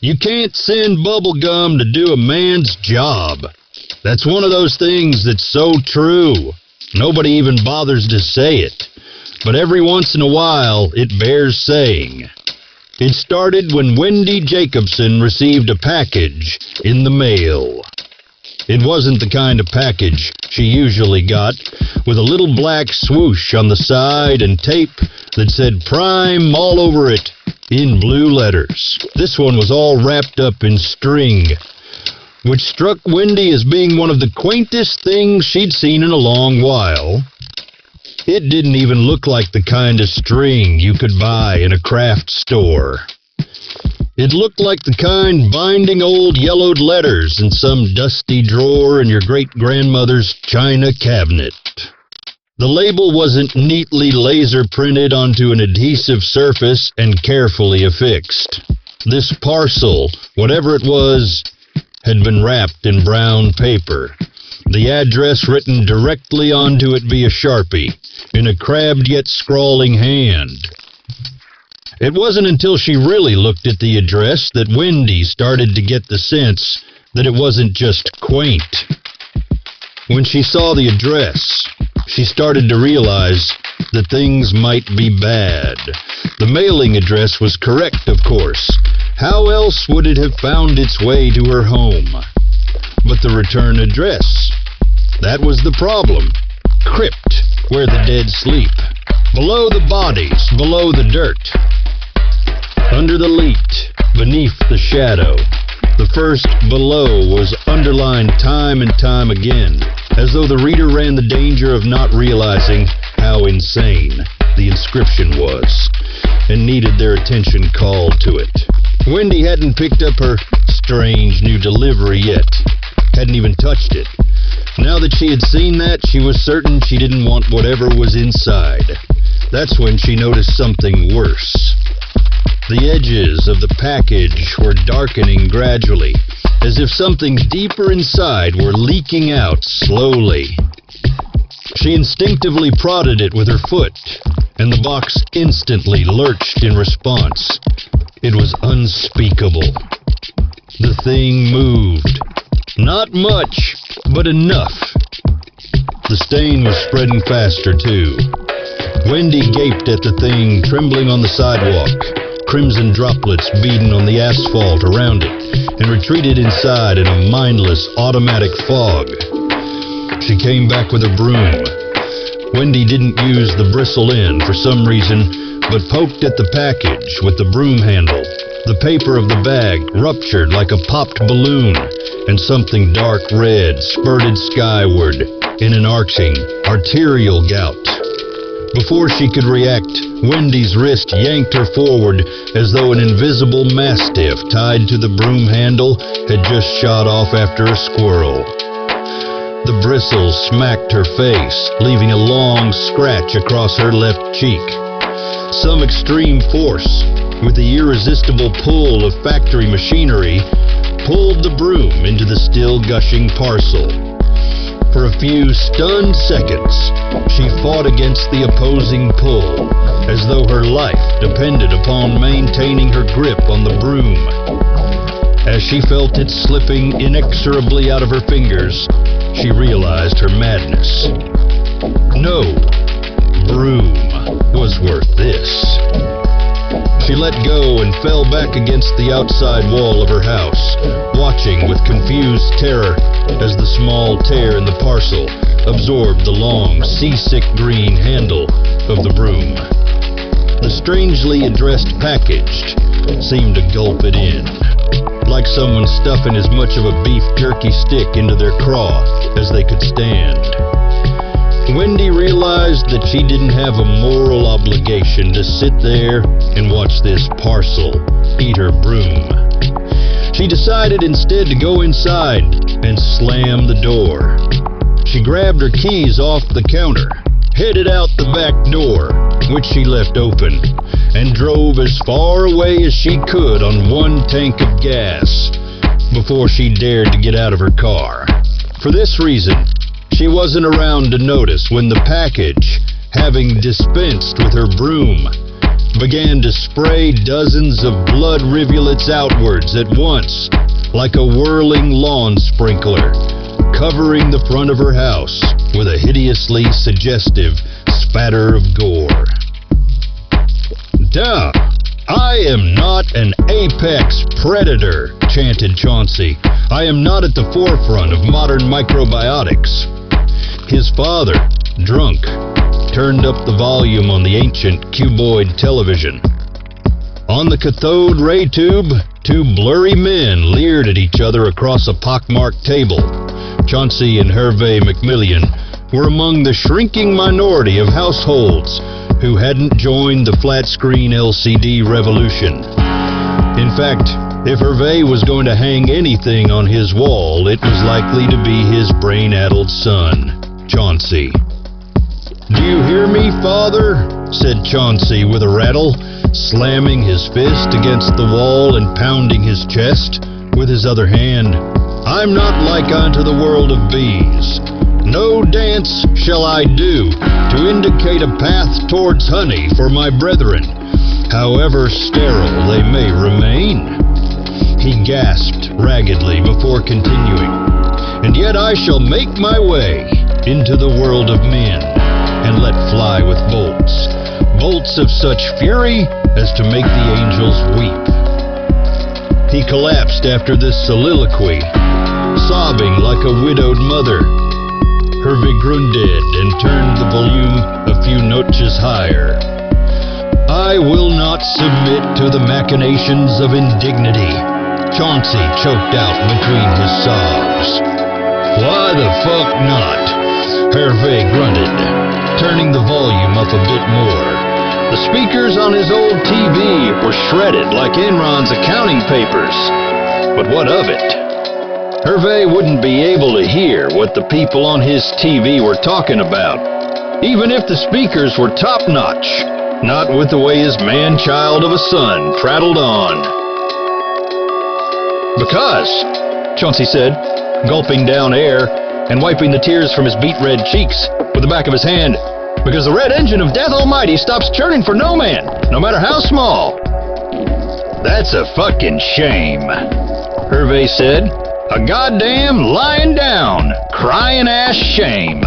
You can't send bubblegum to do a man's job. That's one of those things that's so true. Nobody even bothers to say it. But every once in a while, it bears saying. It started when Wendy Jacobson received a package in the mail. It wasn't the kind of package she usually got, with a little black swoosh on the side and tape that said Prime all over it in blue letters. This one was all wrapped up in string, which struck Wendy as being one of the quaintest things she'd seen in a long while. It didn't even look like the kind of string you could buy in a craft store. It looked like the kind binding old yellowed letters in some dusty drawer in your great-grandmother's china cabinet. The label wasn't neatly laser printed onto an adhesive surface and carefully affixed. This parcel, whatever it was, had been wrapped in brown paper. The address written directly onto it via Sharpie, in a crabbed yet scrawling hand. It wasn't until she really looked at the address that Wendy started to get the sense that it wasn't just quaint. When she saw the address, she started to realize that things might be bad. The mailing address was correct, of course. How else would it have found its way to her home? But the return address, that was the problem. Crypt, where the dead sleep. Below the bodies, below the dirt. Under the leat, beneath the shadow. The first below was underlined time and time again, as though the reader ran the danger of not realizing how insane the inscription was, and needed their attention called to it. Wendy hadn't picked up her strange new delivery yet, hadn't even touched it. Now that she had seen that, she was certain she didn't want whatever was inside. That's when she noticed something worse. The edges of the package were darkening gradually, as if something deeper inside were leaking out slowly. She instinctively prodded it with her foot, and the box instantly lurched in response. It was unspeakable. The thing moved. Not much, but enough. The stain was spreading faster, too. Wendy gaped at the thing trembling on the sidewalk, crimson droplets beading on the asphalt around it, and retreated inside in a mindless, automatic fog. She came back with a broom. Wendy didn't use the bristle end for some reason, but poked at the package with the broom handle. The paper of the bag ruptured like a popped balloon, and something dark red spurted skyward in an arching, arterial gout. Before she could react, Wendy's wrist yanked her forward as though an invisible mastiff tied to the broom handle had just shot off after a squirrel. The bristles smacked her face, leaving a long scratch across her left cheek. Some extreme force, with the irresistible pull of factory machinery, pulled the broom into the still gushing parcel. For a few stunned seconds, she fought against the opposing pull, as though her life depended upon maintaining her grip on the broom. As she felt it slipping inexorably out of her fingers, she realized her madness. No broom was worth this. She let go and fell back against the outside wall of her house, watching with confused terror as the small tear in the parcel absorbed the long, seasick green handle of the broom. The strangely addressed package seemed to gulp it in, like someone stuffing as much of a beef jerky stick into their craw as they could stand. Wendy realized that she didn't have a moral obligation to sit there and watch this parcel eat her broom. She decided instead to go inside and slam the door. She grabbed her keys off the counter, headed out the back door, which she left open, and drove as far away as she could on one tank of gas before she dared to get out of her car. For this reason, she wasn't around to notice when the package, having dispensed with her broom, began to spray dozens of blood rivulets outwards at once, like a whirling lawn sprinkler, covering the front of her house with a hideously suggestive spatter of gore. Duh! I am not an apex predator, chanted Chauncey. I am not at the forefront of modern microbiotics. His father, drunk, turned up the volume on the ancient cuboid television. On the cathode ray tube, two blurry men leered at each other across a pockmarked table. Chauncey and Hervé McMillian were among the shrinking minority of households who hadn't joined the flat-screen LCD revolution. In fact, if Hervé was going to hang anything on his wall, it was likely to be his brain-addled son, Chauncey. "Do you hear me, father?" said Chauncey with a rattle, slamming his fist against the wall and pounding his chest with his other hand. "I'm not like unto the world of bees. No dance shall I do to indicate a path towards honey for my brethren, however sterile they may remain." He gasped raggedly before continuing. "And yet I shall make my way into the world of men and let fly with bolts, bolts of such fury as to make the angels weep." He collapsed after this soliloquy, sobbing like a widowed mother. Hervé grunted and turned the volume a few notches higher. "I will not submit to the machinations of indignity," Chauncey choked out between his sobs. "Why the fuck not?" Hervé grunted, turning the volume up a bit more. The speakers on his old TV were shredded like Enron's accounting papers. But what of it? Hervé wouldn't be able to hear what the people on his TV were talking about, even if the speakers were top-notch, not with the way his man-child of a son prattled on. "Because," Chauncey said, gulping down air and wiping the tears from his beet-red cheeks with the back of his hand, "because the red engine of Death Almighty stops churning for no man, no matter how small." "That's a fucking shame," Hervé said. "A goddamn lying down, crying ass shame."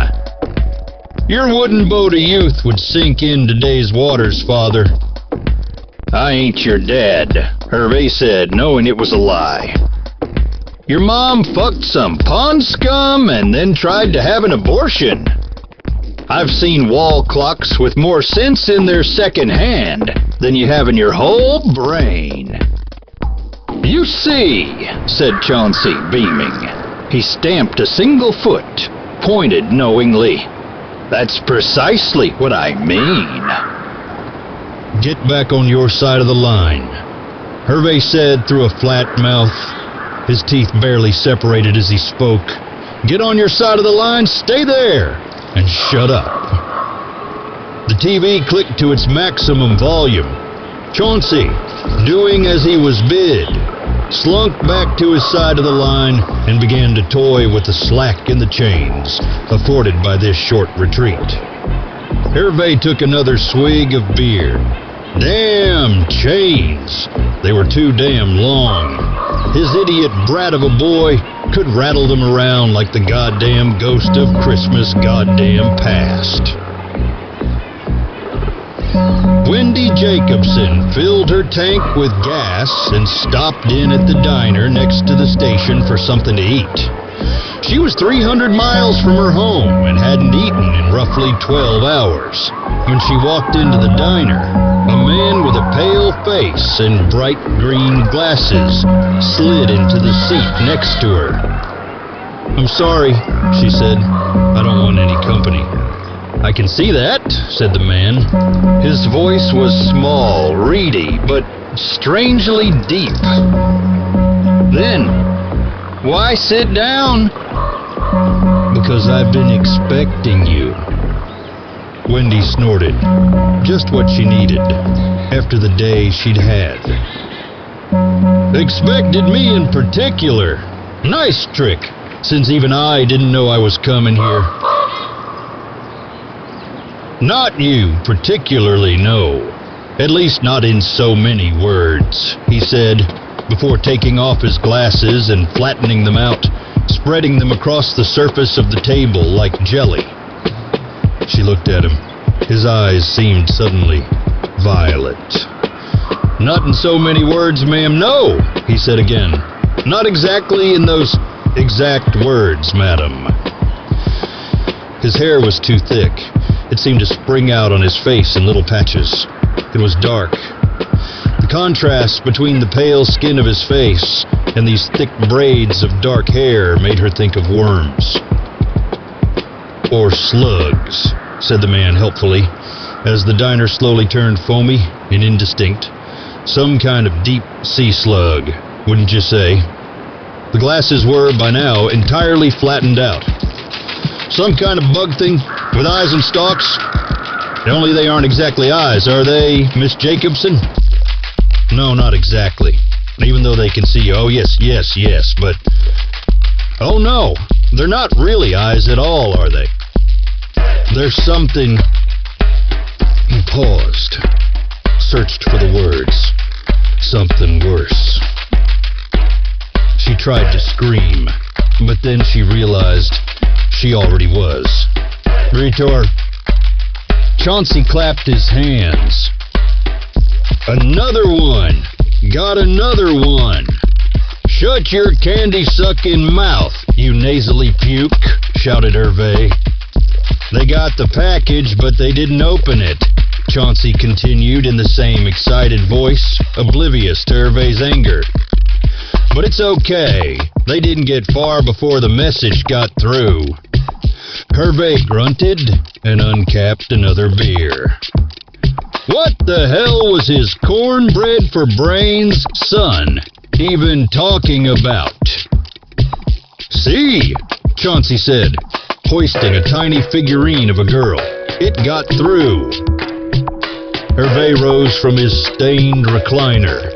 "Your wooden boat of youth would sink in today's waters, father." "I ain't your dad," Hervé said, knowing it was a lie. "Your mom fucked some pond scum and then tried to have an abortion. I've seen wall clocks with more sense in their second hand than you have in your whole brain." "You see," said Chauncey, beaming. He stamped a single foot, pointed knowingly. "That's precisely what I mean." "Get back on your side of the line," Hervé said through a flat mouth. His teeth barely separated as he spoke. "Get on your side of the line, stay there, and shut up." The TV clicked to its maximum volume. Chauncey, doing as he was bid, slunk back to his side of the line and began to toy with the slack in the chains afforded by this short retreat. Hervé took another swig of beer. Damn chains! They were too damn long. His idiot brat of a boy could rattle them around like the goddamn ghost of Christmas goddamn past. Wendy Jacobson filled her tank with gas and stopped in at the diner next to the station for something to eat. She was 300 miles from her home and hadn't eaten in roughly 12 hours. When she walked into the diner, a man with a pale face and bright green glasses slid into the seat next to her. "I'm sorry," she said. "I don't want any company." "I can see that," said the man. His voice was small, reedy, but strangely deep. "Then, why sit down?" "Because I've been expecting you." Wendy snorted, just what she needed, after the day she'd had. "Expected me in particular? Nice trick, since even I didn't know I was coming here." "Not you particularly, no. At least not in so many words, he said, before taking off his glasses and flattening them out, spreading them across the surface of the table like jelly. She looked at him. His eyes seemed suddenly violet. Not in so many words, ma'am, no, he said again. Not exactly in those exact words, madam. His hair was too thick. It seemed to spring out on his face in little patches. It was dark. The contrast between the pale skin of his face and these thick braids of dark hair made her think of worms. Or slugs, said the man helpfully, as the diner slowly turned foamy and indistinct. Some kind of deep sea slug, wouldn't you say? The glasses were, by now, entirely flattened out. Some kind of bug thing with eyes and stalks? Only they aren't exactly eyes, are they, Miss Jacobson? No, not exactly. Even though they can see you. Oh, yes, but... Oh, no, they're not really eyes at all, are they? There's something... He paused, searched for the words. Something worse. She tried to scream, but then she realized she already was. Ritor. Chauncey clapped his hands. Another one! Got another one! Shut your candy-sucking mouth, you nasally puke, shouted Hervé. They got the package, but they didn't open it, Chauncey continued in the same excited voice, oblivious to Hervé's anger. But it's okay. They didn't get far before the message got through. Hervé grunted and uncapped another beer. What the hell was his cornbread for brains son even talking about? See, Chauncey said, hoisting a tiny figurine of a girl. It got through. Hervé rose from his stained recliner,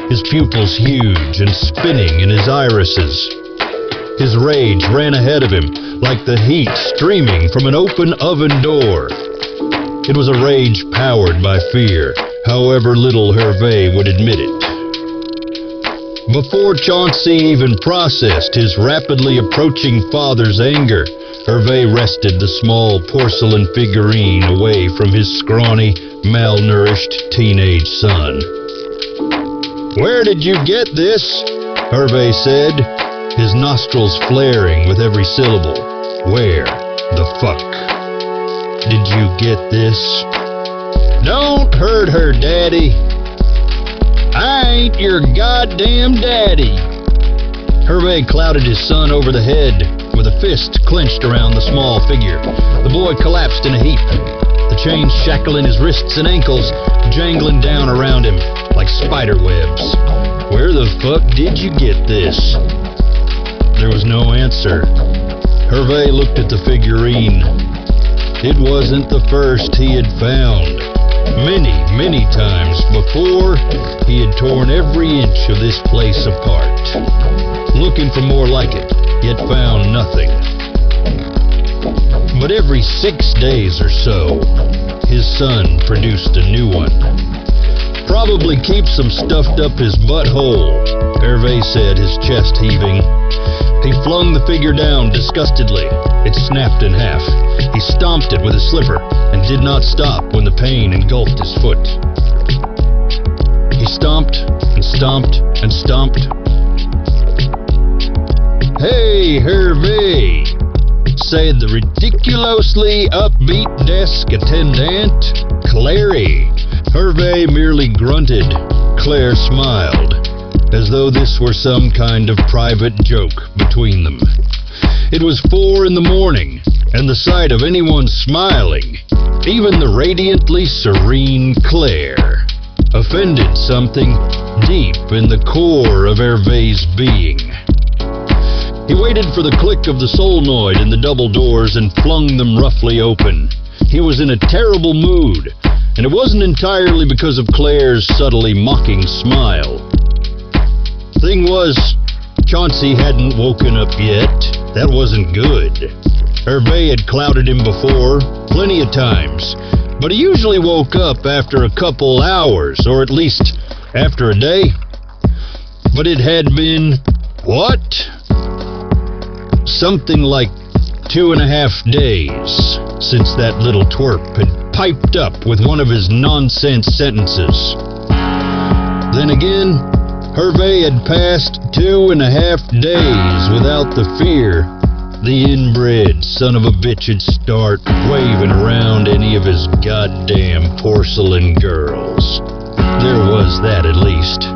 his pupils huge and spinning in his irises. His rage ran ahead of him like the heat streaming from an open oven door. It was a rage powered by fear, however little Hervé would admit it. Before Chauncey even processed his rapidly approaching father's anger, Hervé wrested the small porcelain figurine away from his scrawny, malnourished teenage son. Where did you get this? Hervé said, his nostrils flaring with every syllable. Where the fuck did you get this? Don't hurt her, Daddy. I ain't your goddamn daddy. Hervé clouted his son over the head with a fist clenched around the small figure. The boy collapsed in a heap, the chains shackling his wrists and ankles, jangling down around him like spider webs. Where the fuck did you get this? There was no answer. Hervé looked at the figurine. It wasn't the first he had found. Many, many times before, he had torn every inch of this place apart, looking for more like it, yet found nothing. But every 6 days or so, his son produced a new one. Probably keeps some stuffed up his butthole, Hervé said, his chest heaving. He flung the figure down disgustedly. It snapped in half. He stomped it with his slipper and did not stop when the pain engulfed his foot. He stomped and stomped and stomped. Hey, Hervé, said the ridiculously upbeat desk attendant, Clary. Hervé merely grunted. Claire smiled, as though this were some kind of private joke between them. It was 4 a.m, and the sight of anyone smiling, even the radiantly serene Claire, offended something deep in the core of Hervé's being. He waited for the click of the solenoid in the double doors and flung them roughly open. He was in a terrible mood, and it wasn't entirely because of Claire's subtly mocking smile. Thing was, Chauncey hadn't woken up yet. That wasn't good. Hervé had clouted him before, plenty of times, but he usually woke up after a couple hours, or at least after a day. But it had been, what? Something like 2.5 days since that little twerp had piped up with one of his nonsense sentences. Then again, Hervé had passed 2.5 days without the fear the inbred son of a bitch'd start waving around any of his goddamn porcelain girls. There was that at least.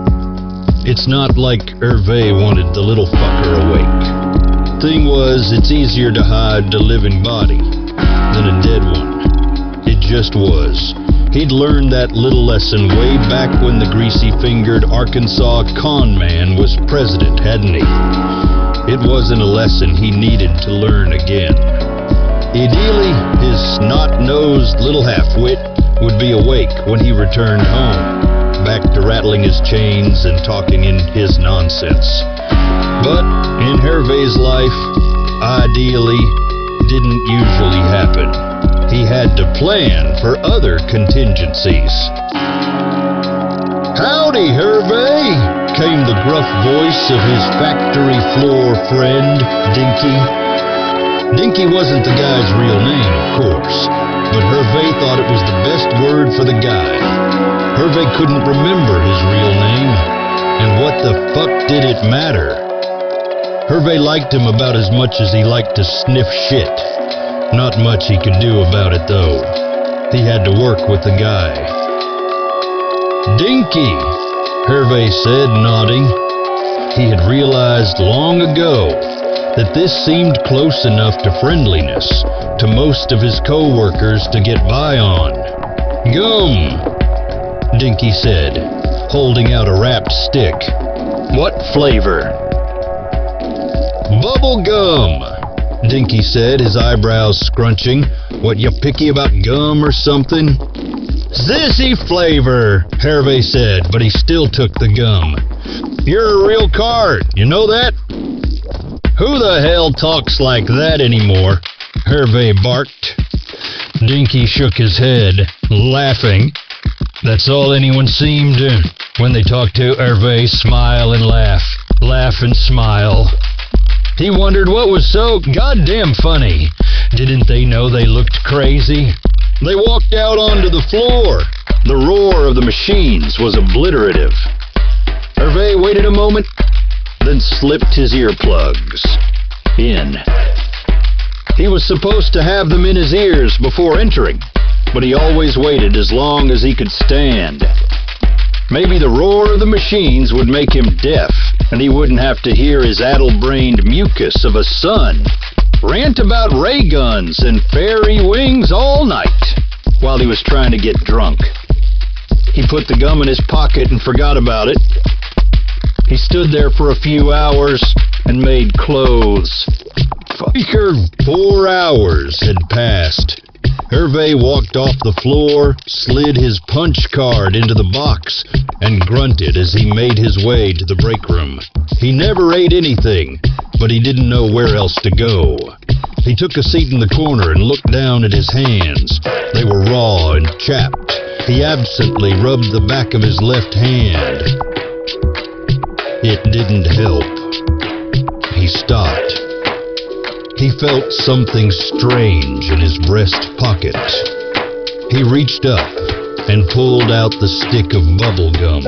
It's not like Hervé wanted the little fucker awake. Thing was, it's easier to hide a living body than a dead one. It just was. He'd learned that little lesson way back when the greasy-fingered Arkansas con man was president, hadn't he? It wasn't a lesson he needed to learn again. Ideally, his snot-nosed little half-wit would be awake when he returned home, back to rattling his chains and talking in his nonsense. But in Hervé's life, ideally, didn't usually happen. He had to plan for other contingencies. "Howdy, Hervé," came the gruff voice of his factory floor friend, Dinky. Dinky wasn't the guy's real name, of course, but Hervé thought it was the best word for the guy. Hervé couldn't remember his real name, and what the fuck did it matter? Hervé liked him about as much as he liked to sniff shit. Not much he could do about it, though. He had to work with the guy. "Dinky," Hervé said, nodding. He had realized long ago that this seemed close enough to friendliness to most of his co-workers to get by on. "Gum," Dinky said, holding out a wrapped stick. "What flavor?" "Bubblegum," Dinky said, his eyebrows scrunching. "What, you picky about gum or something?" "Sissy flavor," Hervé said, but he still took the gum. "You're a real card, you know that?" "Who the hell talks like that anymore?" Hervé barked. Dinky shook his head, laughing. That's all anyone seemed to, when they talked to Hervé, smile and laugh, laugh and smile. He wondered what was so goddamn funny. Didn't they know they looked crazy? They walked out onto the floor. The roar of the machines was obliterative. Hervé waited a moment, then slipped his earplugs in. He was supposed to have them in his ears before entering, but he always waited as long as he could stand. Maybe the roar of the machines would make him deaf, and he wouldn't have to hear his addle-brained mucus of a son rant about ray guns and fairy wings all night while he was trying to get drunk. He put the gum in his pocket and forgot about it. He stood there for a few hours and made clothes. 4 hours had passed. Hervé walked off the floor, slid his punch card into the box, and grunted as he made his way to the break room. He never ate anything, but he didn't know where else to go. He took a seat in the corner and looked down at his hands. They were raw and chapped. He absently rubbed the back of his left hand. It didn't help. He stopped. He felt something strange in his breast pocket. He reached up and pulled out the stick of bubblegum.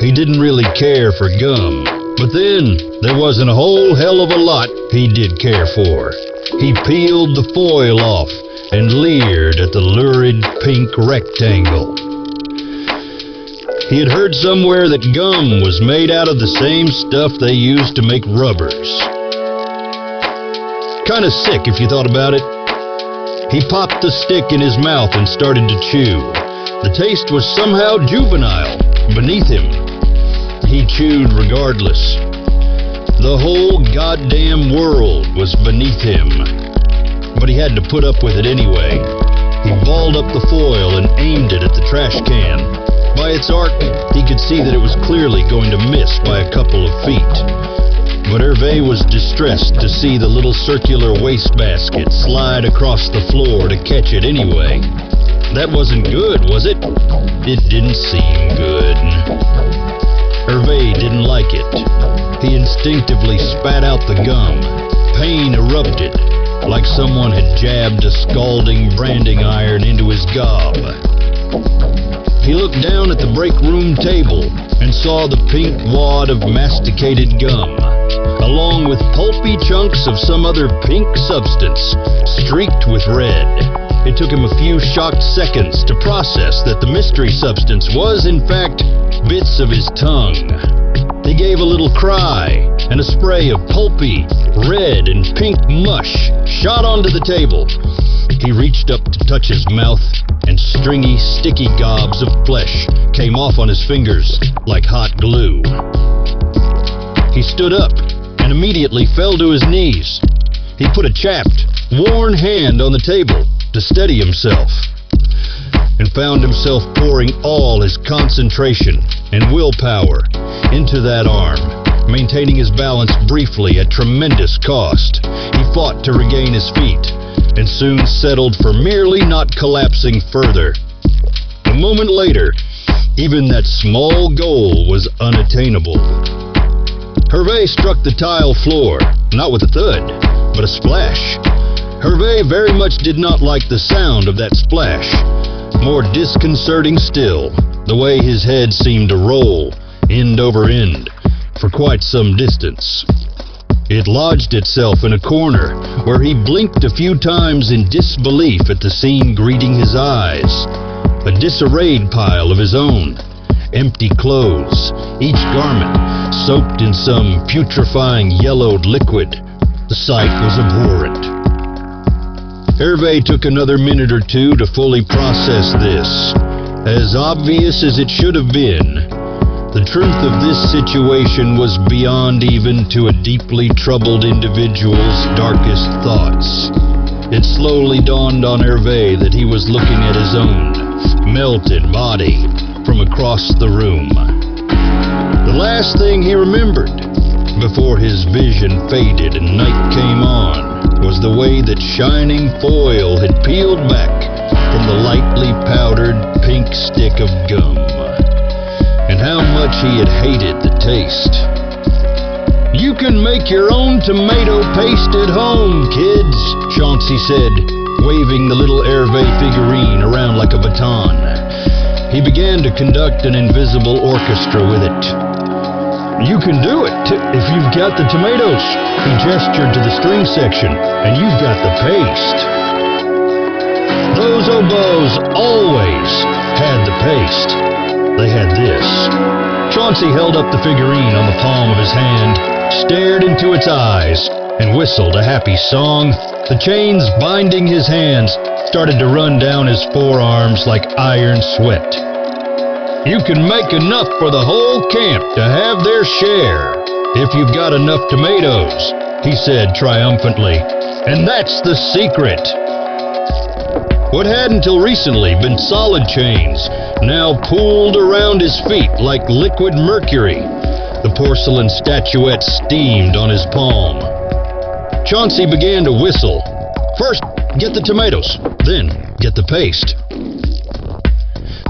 He didn't really care for gum, but then there wasn't a whole hell of a lot he did care for. He peeled the foil off and leered at the lurid pink rectangle. He had heard somewhere that gum was made out of the same stuff they used to make rubbers. Kind of sick if you thought about it. He popped the stick in his mouth and started to chew. The taste was somehow juvenile beneath him. He chewed regardless. The whole goddamn world was beneath him. But he had to put up with it anyway. He balled up the foil and aimed it at the trash can. By its arc, he could see that it was clearly going to miss by a couple of feet. But Hervé was distressed to see the little circular wastebasket slide across the floor to catch it anyway. That wasn't good, was it? It didn't seem good. Hervé didn't like it. He instinctively spat out the gum. Pain erupted, like someone had jabbed a scalding branding iron into his gob. He looked down at the break room table and saw the pink wad of masticated gum, along with pulpy chunks of some other pink substance, streaked with red. It took him a few shocked seconds to process that the mystery substance was, in fact, bits of his tongue. He gave a little cry, and a spray of pulpy, red, and pink mush shot onto the table. He reached up to touch his mouth, and stringy, sticky gobs of flesh came off on his fingers like hot glue. He stood up and immediately fell to his knees. He put a chapped, worn hand on the table to steady himself, and found himself pouring all his concentration and willpower into that arm, maintaining his balance briefly at tremendous cost. He fought to regain his feet, and soon settled for merely not collapsing further. A moment later, even that small goal was unattainable. Hervé struck the tile floor, not with a thud, but a splash. Hervé very much did not like the sound of that splash. More disconcerting still, the way his head seemed to roll, end over end, for quite some distance. It lodged itself in a corner where he blinked a few times in disbelief at the scene greeting his eyes. A disarrayed pile of his own, empty clothes, each garment soaked in some putrefying yellowed liquid. The sight was abhorrent. Hervé took another minute or two to fully process this. As obvious as it should have been, the truth of this situation was beyond even to a deeply troubled individual's darkest thoughts. It slowly dawned on Hervé that he was looking at his own melted body from across the room. The last thing he remembered, before his vision faded and night came on, was the way that shining foil had peeled back from the lightly powdered pink stick of gum, and how much he had hated the taste. "You can make your own tomato paste at home, kids," Chauncey said, waving the little Hervé figurine around like a baton. He began to conduct an invisible orchestra with it. "You can do it if you've got the tomatoes." He gestured to the string section. "And you've got the paste." Those oboes always had the paste. They had this. Chauncey held up the figurine on the palm of his hand, stared into its eyes, and whistled a happy song. The chains binding his hands started to run down his forearms like iron sweat. "You can make enough for the whole camp to have their share, if you've got enough tomatoes," he said triumphantly. "And that's the secret." What had until recently been solid chains now pooled around his feet like liquid mercury. The porcelain statuette steamed on his palm. Chauncey began to whistle. "First, get the tomatoes, then get the paste."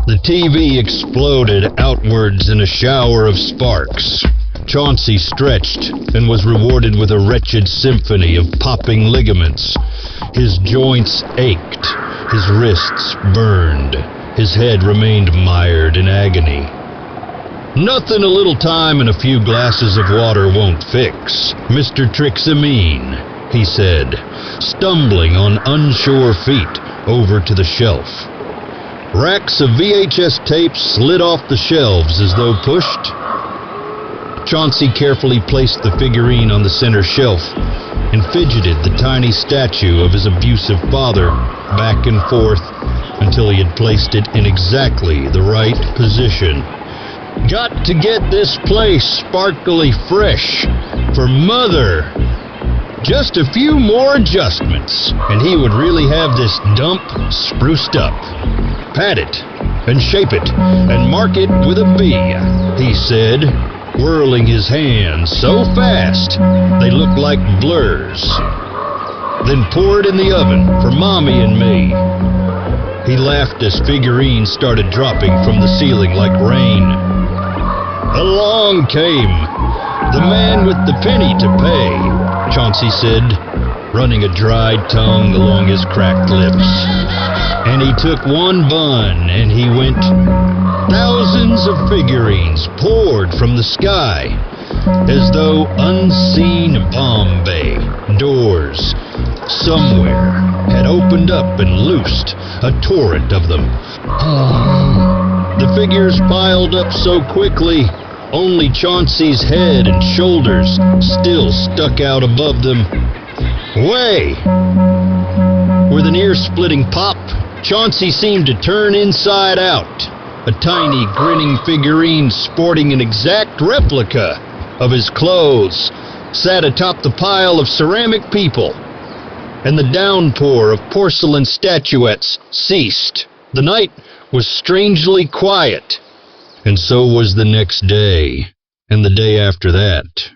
The TV exploded outwards in a shower of sparks. Chauncey stretched and was rewarded with a wretched symphony of popping ligaments. His joints ached. His wrists burned. His head remained mired in agony. "Nothing a little time and a few glasses of water won't fix, Mr. Trixamine," he said, stumbling on unsure feet over to the shelf. Racks of VHS tapes slid off the shelves as though pushed. Chauncey carefully placed the figurine on the center shelf and fidgeted the tiny statue of his abusive father back and forth until he had placed it in exactly the right position. "Got to get this place sparkly fresh for Mother." Just a few more adjustments, and he would really have this dump spruced up. "Pat it, and shape it, and mark it with a B," he said, whirling his hands so fast they looked like blurs. "Then pour it in the oven for Mommy and me." He laughed as figurines started dropping from the ceiling like rain. Along came the man with the penny to pay, Chauncey said, running a dried tongue along his cracked lips. And he took one bun and he went. Thousands of figurines poured from the sky, as though unseen Bombay doors somewhere had opened up and loosed a torrent of them. The figures piled up so quickly, only Chauncey's head and shoulders still stuck out above them. Way! With an ear-splitting pop, Chauncey seemed to turn inside out. A tiny, grinning figurine sporting an exact replica of his clothes sat atop the pile of ceramic people, and the downpour of porcelain statuettes ceased. The night was strangely quiet, and so was the next day, and the day after that.